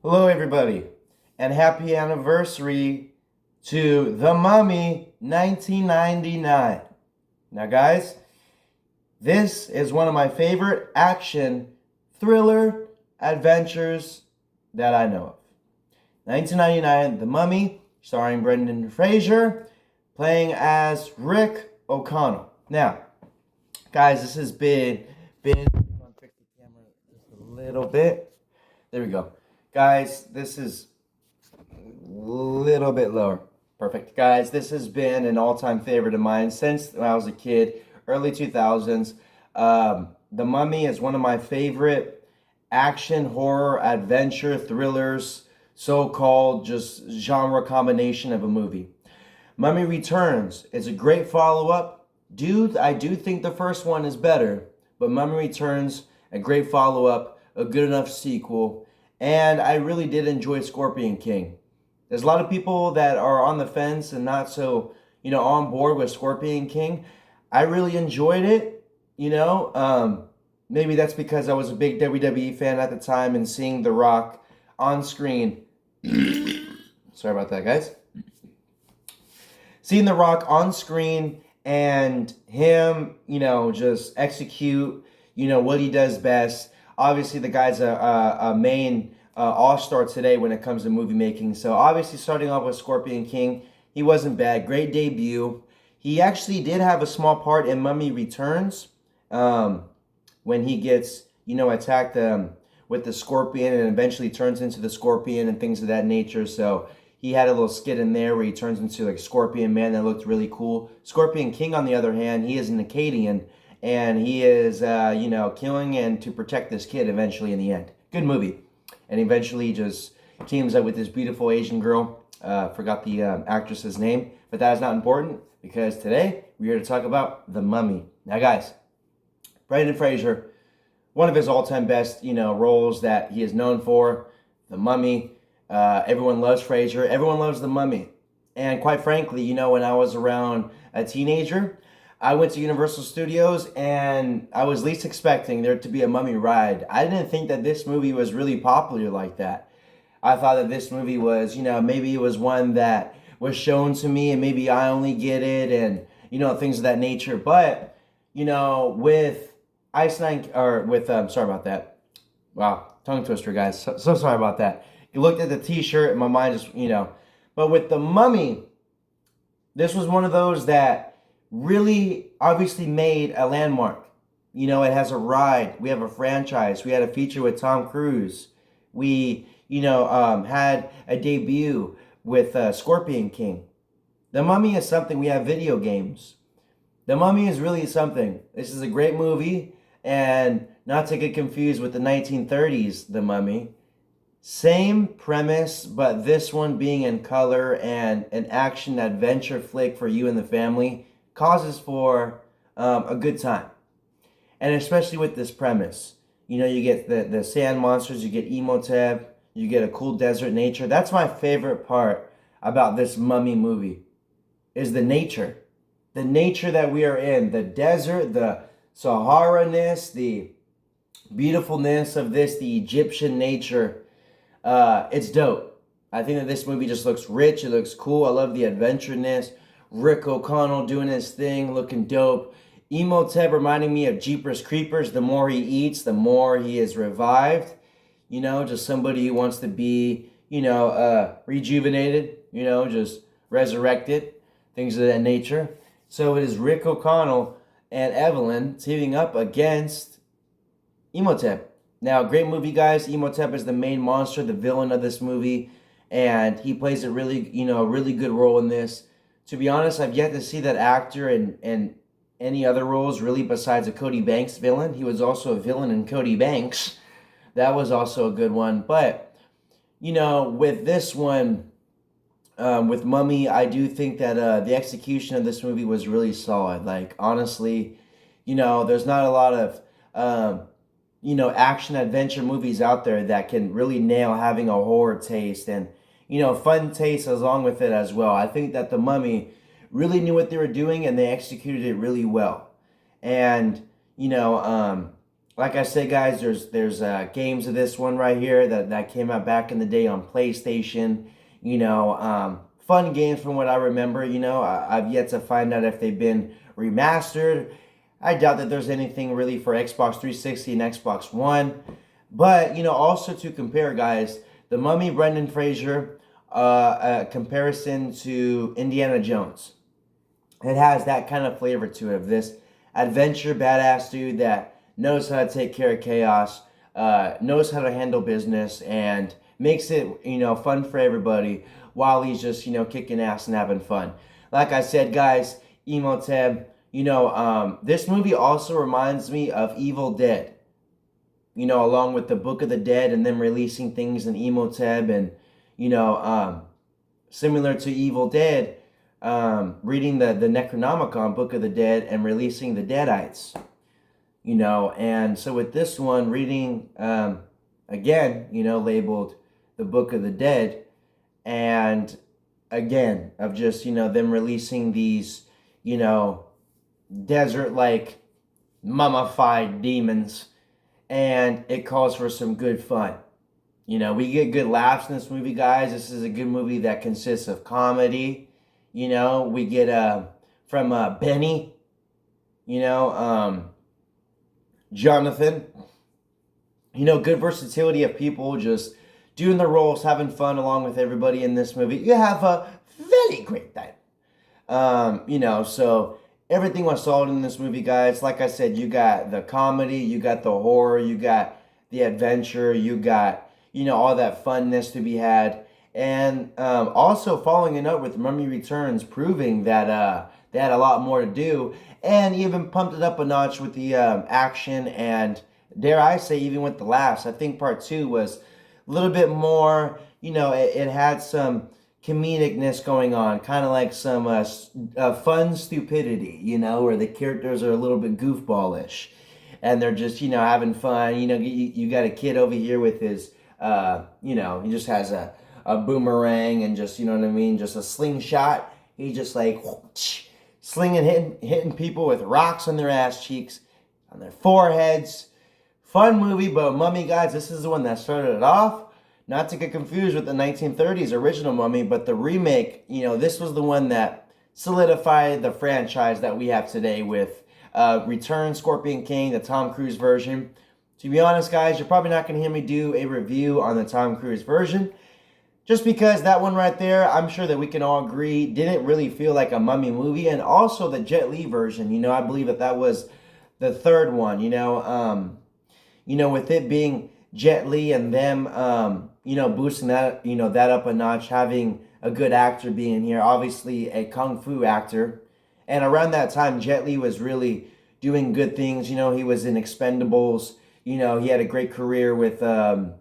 Hello, everybody, and happy anniversary to The Mummy 1999. Now, guys, this is one of my favorite action thriller adventures that I know of. 1999, The Mummy, starring Brendan Fraser, playing as Rick O'Connell. Now, guys, this has been. Fix the camera just a little bit. There we go. Guys, this is a little bit lower. Perfect. Guys, this has been an all-time favorite of mine since when I was a kid, early 2000s. The Mummy is one of my favorite action, horror, adventure, thrillers, so-called just genre combination of a movie. Mummy Returns is a great follow-up. I do think the first one is better, but Mummy Returns, a great follow-up, a good enough sequel, and I really did enjoy Scorpion King. There's a lot of people that are on the fence and not so, on board with Scorpion King. I really enjoyed it, maybe that's because I was a big WWE fan at the time and seeing The Rock on screen. Sorry about that, guys. Seeing The Rock on screen and him, just execute, what he does best. Obviously, the guy's a main all-star today when it comes to movie making. So obviously, starting off with Scorpion King, he wasn't bad. Great debut. He actually did have a small part in Mummy Returns when he gets, attacked with the scorpion and eventually turns into the scorpion and things of that nature. So he had a little skit in there where he turns into like Scorpion Man that looked really cool. Scorpion King, on the other hand, he is an Acadian. And he is, killing and to protect this kid eventually in the end. Good movie. And eventually just teams up with this beautiful Asian girl. Forgot the actress's name. But that is not important because today we're here to talk about The Mummy. Now, guys, Brendan Fraser, one of his all-time best, roles that he is known for. The Mummy. Everyone loves Fraser. Everyone loves The Mummy. And quite frankly, when I was around a teenager, I went to Universal Studios and I was least expecting there to be a Mummy ride. I didn't think that this movie was really popular like that. I thought that this movie was, maybe it was one that was shown to me and maybe I only get it and, things of that nature. But, with sorry about that. Wow, tongue twister, guys. So sorry about that. You looked at the t-shirt and my mind just, But with The Mummy, this was one of those that really obviously made a landmark. It has a ride. We have a franchise. We had a feature with Tom Cruise. We, had a debut with Scorpion King. The Mummy is something. We have video games. The Mummy is really something. This is a great movie, and not to get confused with the 1930s The Mummy. Same premise, but this one being in color and an action adventure flick for you and the family causes for a good time. And especially with this premise. You get the sand monsters, you get Imhotep, you get a cool desert nature. That's my favorite part about this Mummy movie, is the nature. The nature that we are in, the desert, the Sahara-ness, the beautifulness of this, the Egyptian nature. It's dope. I think that this movie just looks rich, it looks cool. I love the adventureness. Rick O'Connell doing his thing, looking dope. Imhotep reminding me of Jeepers Creepers. The more he eats, the more he is revived. Just somebody who wants to be, rejuvenated, just resurrected. Things of that nature. So it is Rick O'Connell and Evelyn teaming up against Imhotep. Now, great movie, guys. Imhotep is the main monster, the villain of this movie. And he plays a really good role in this. To be honest, I've yet to see that actor in any other roles really besides a Cody Banks villain. He was also a villain in Cody Banks. That was also a good one. But, with this one, with Mummy, I do think that the execution of this movie was really solid. Like, honestly, there's not a lot of, action adventure movies out there that can really nail having a horror taste and fun taste along with it as well. I think that The Mummy really knew what they were doing and they executed it really well. And, like I said, guys, there's games of this one right here that came out back in the day on PlayStation. Fun games from what I remember. I've yet to find out if they've been remastered. I doubt that there's anything really for Xbox 360 and Xbox One. But also to compare, guys, The Mummy, Brendan Fraser, comparison to Indiana Jones. It has that kind of flavor to it, of this adventure badass dude that knows how to take care of chaos, knows how to handle business, and makes it fun for everybody while he's just kicking ass and having fun. Like I said, guys, Imhotep. This movie also reminds me of Evil Dead. Along with the Book of the Dead and them releasing things in Imhotep, and you know, um, similar to Evil Dead, reading the Necronomicon, Book of the Dead, and releasing the Deadites. And so with this one, reading again, labeled the Book of the Dead, and again of just them releasing these desert like mummified demons, and it calls for some good fun. We get good laughs in this movie, guys. This is a good movie that consists of comedy. We get from Benny, you know, um, Jonathan. Good versatility of people just doing the roles, having fun along with everybody in this movie. You have a very great time. So everything was solid in this movie, guys. Like I said, you got the comedy, you got the horror, you got the adventure, you got, all that funness to be had. And also following it up with Mummy Returns, proving that they had a lot more to do, and even pumped it up a notch with the action, and dare I say, even with the laughs. I think part two was a little bit more, it had some comedicness going on, kind of like some fun stupidity, where the characters are a little bit goofballish, and they're just, having fun. You got a kid over here with his, he just has a boomerang and just, you know what I mean, just a slingshot. He just like slinging, hitting people with rocks on their ass cheeks, on their foreheads. Fun movie, but Mummy, guys, this is the one that started it off. Not to get confused with the 1930s original Mummy, but the remake, this was the one that solidified the franchise that we have today with Return, Scorpion King, the Tom Cruise version. To be honest, guys, you're probably not going to hear me do a review on the Tom Cruise version, just because that one right there, I'm sure that we can all agree, didn't really feel like a Mummy movie. And also the Jet Li version, I believe that was the third one, with it being Jet Li and them, boosting that, that up a notch, having a good actor being here, obviously a kung fu actor. And around that time, Jet Li was really doing good things. He was in Expendables. He had a great career with the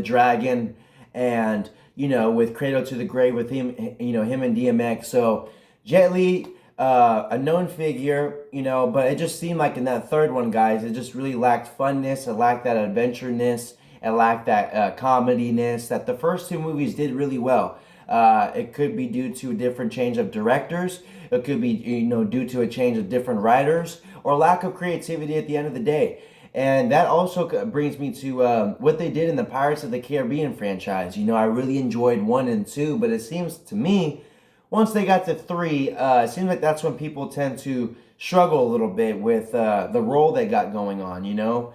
Dragon, and with Cradle to the Grave with him, him and DMX. So Jet Li, a known figure, but it just seemed like in that third one, guys, it just really lacked funness, it lacked that adventureness, it lacked that comediness that the first two movies did really well. It could be due to a different change of directors. It could be, due to a change of different writers, or lack of creativity at the end of the day. And that also brings me to what they did in the Pirates of the Caribbean franchise. I really enjoyed 1 and 2, but it seems to me, once they got to 3, it seems like that's when people tend to struggle a little bit with the role they got going on, you're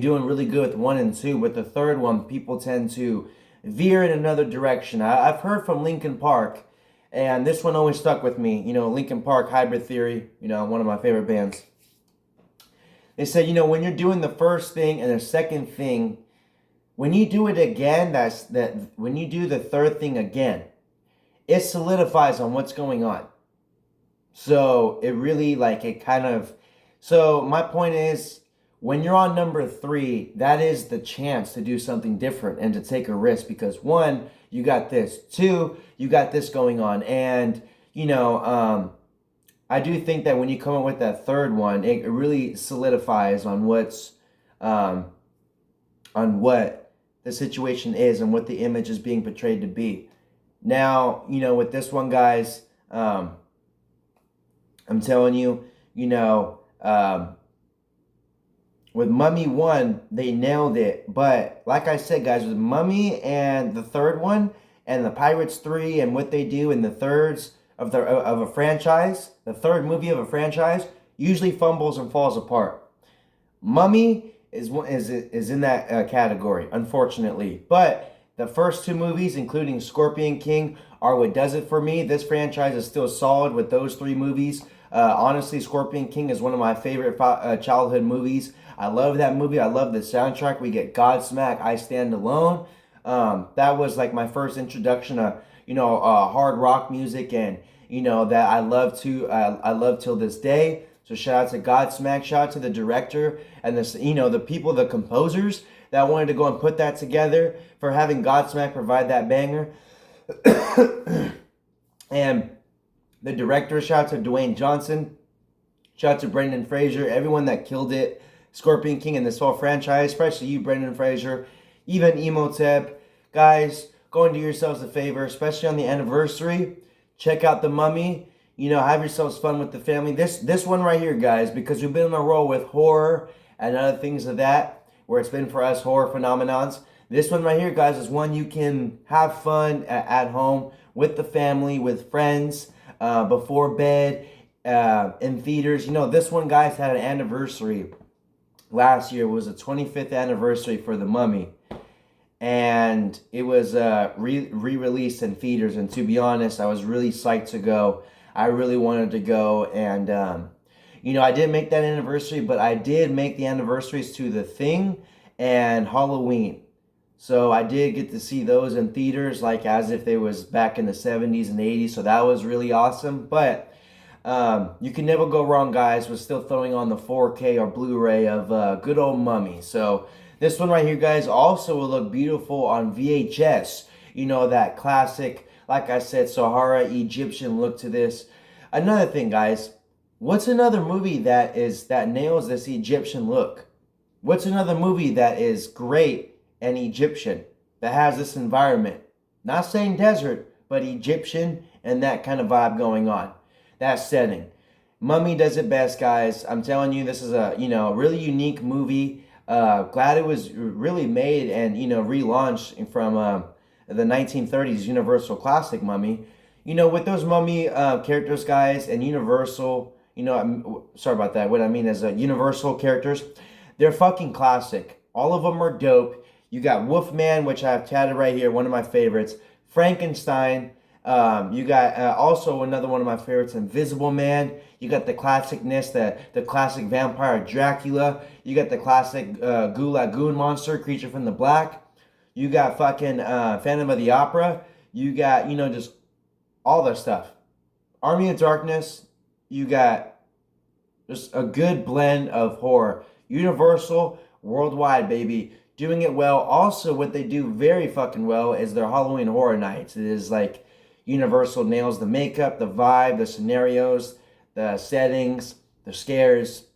doing really good with 1 and 2, but the third one, people tend to veer in another direction. I've heard from Linkin Park, and this one always stuck with me. Linkin Park, Hybrid Theory, one of my favorite bands. They said, when you're doing the first thing and the second thing, when you do it again, when you do the third thing again, it solidifies on what's going on. So it really so my point is, when you're on number 3, that is the chance to do something different and to take a risk, because 1, you got this, 2, you got this going on. And, I do think that when you come up with that third one, it really solidifies on what the situation is and what the image is being portrayed to be. Now, with this one, guys, I'm telling you, with Mummy 1, they nailed it. But like I said, guys, with Mummy and the third one and the Pirates 3 and what they do in the thirds of a franchise, the third movie of a franchise usually fumbles and falls apart. Mummy is in that category, unfortunately. But the first two movies, including Scorpion King, are what does it for me. This franchise is still solid with those three movies. Honestly, Scorpion King is one of my favorite childhood movies. I love that movie. I love the soundtrack. We get Godsmack, I Stand Alone. That was like my first introduction to hard rock music, and that I love till this day. So shout out to Godsmack, shout out to the director and the people, the composers that wanted to go and put that together for having Godsmack provide that banger. And the director, shout out to Dwayne Johnson, shout out to Brendan Fraser, everyone that killed it, Scorpion King and this whole franchise, especially you, Brendan Fraser, even Emotep. Guys, go and do yourselves a favor, especially on the anniversary. Check out The Mummy. Have yourselves fun with the family. This one right here, guys, because we've been on a roll with horror and other things of that, where it's been for us horror phenomenons. This one right here, guys, is one you can have fun at home with the family, with friends, before bed, in theaters. This one, guys, had an anniversary last year. It was the 25th anniversary for The Mummy. And it was re-released in theaters. And to be honest, I was really psyched to go. I really wanted to go. And, I didn't make that anniversary, but I did make the anniversaries to The Thing and Halloween. So I did get to see those in theaters, like as if they was back in the 70s and 80s. So that was really awesome. But you can never go wrong, guys, with still throwing on the 4K or Blu-ray of good old Mummy. So this one right here, guys, also will look beautiful on VHS. That classic, like I said, Sahara Egyptian look to this. Another thing, guys, what's another movie that nails this Egyptian look? What's another movie that is great and Egyptian, that has this environment? Not saying desert, but Egyptian and that kind of vibe going on. That setting. Mummy does it best, guys. I'm telling you, this is a really unique movie. Glad it was really made and relaunched from the 1930s Universal classic Mummy. With those Mummy characters, guys, and Universal, sorry about that. What I mean is Universal characters, they're fucking classic. All of them are dope. You got Wolfman, which I have tatted right here, one of my favorites. Frankenstein. You got also another one of my favorites, Invisible Man. You got the classicness, the classic vampire Dracula. You got the classic Gulag Goon monster, Creature from the Black. You got fucking Phantom of the Opera. You got, just all that stuff. Army of Darkness. You got just a good blend of horror. Universal, worldwide, baby. Doing it well. Also, what they do very fucking well is their Halloween Horror Nights. It is like Universal nails the makeup, the vibe, the scenarios, the settings, the scares,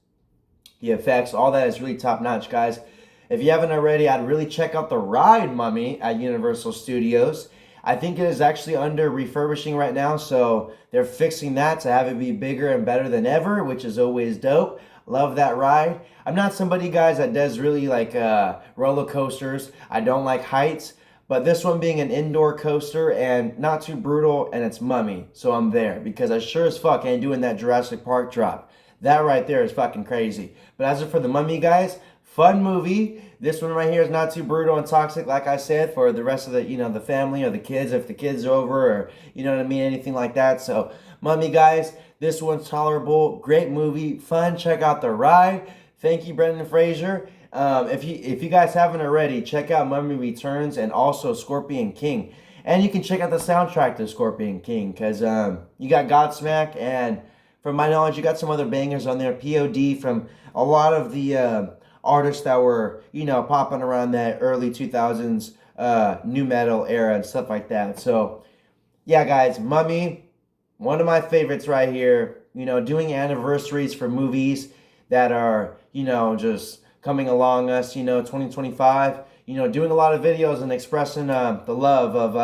the effects. All that is really top notch, guys. If you haven't already, I'd really check out the ride Mummy at Universal Studios. I think it is actually under refurbishing right now, so they're fixing that to have it be bigger and better than ever, which is always dope. Love that ride. I'm not somebody, guys, that does really like roller coasters. I don't like heights. But this one being an indoor coaster and not too brutal, and it's Mummy. So I'm there because I sure as fuck ain't doing that Jurassic Park drop. That right there is fucking crazy. But as for the Mummy, guys, fun movie. This one right here is not too brutal and toxic, like I said, for the rest of the, the family or the kids, if the kids are over, or, what I mean, anything like that. So, Mummy, guys, this one's tolerable. Great movie. Fun. Check out the ride. Thank you, Brendan Fraser. If you guys haven't already, check out Mummy Returns and also Scorpion King. And you can check out the soundtrack to Scorpion King, because you got Godsmack, and from my knowledge, you got some other bangers on there. POD from a lot of the artists that were, popping around that early 2000s new metal era and stuff like that. So, yeah, guys, Mummy, one of my favorites right here. Doing anniversaries for movies that are, just coming along us, 2025, doing a lot of videos and expressing the love of,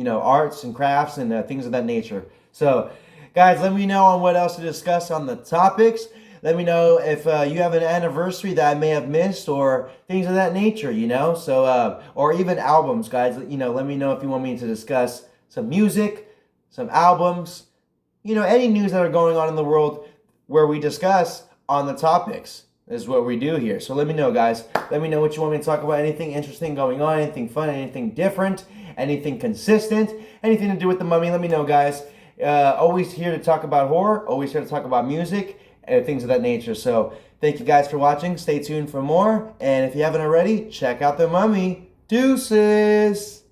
arts and crafts and things of that nature. So, guys, let me know on what else to discuss on the topics. Let me know if you have an anniversary that I may have missed or things of that nature, you know? So, or even albums, guys. You know, let me know if you want me to discuss some music, some albums, you know, any news that are going on in the world where we discuss on the topics is what we do here. So let me know, guys. Let me know what you want me to talk about. Anything interesting going on, anything fun, anything different, anything consistent, anything to do with the Mummy. Let me know, guys. Always here to talk about horror, always here to talk about music and things of that nature. So thank you guys for watching. Stay tuned for more. And if you haven't already, check out the Mummy. Deuces.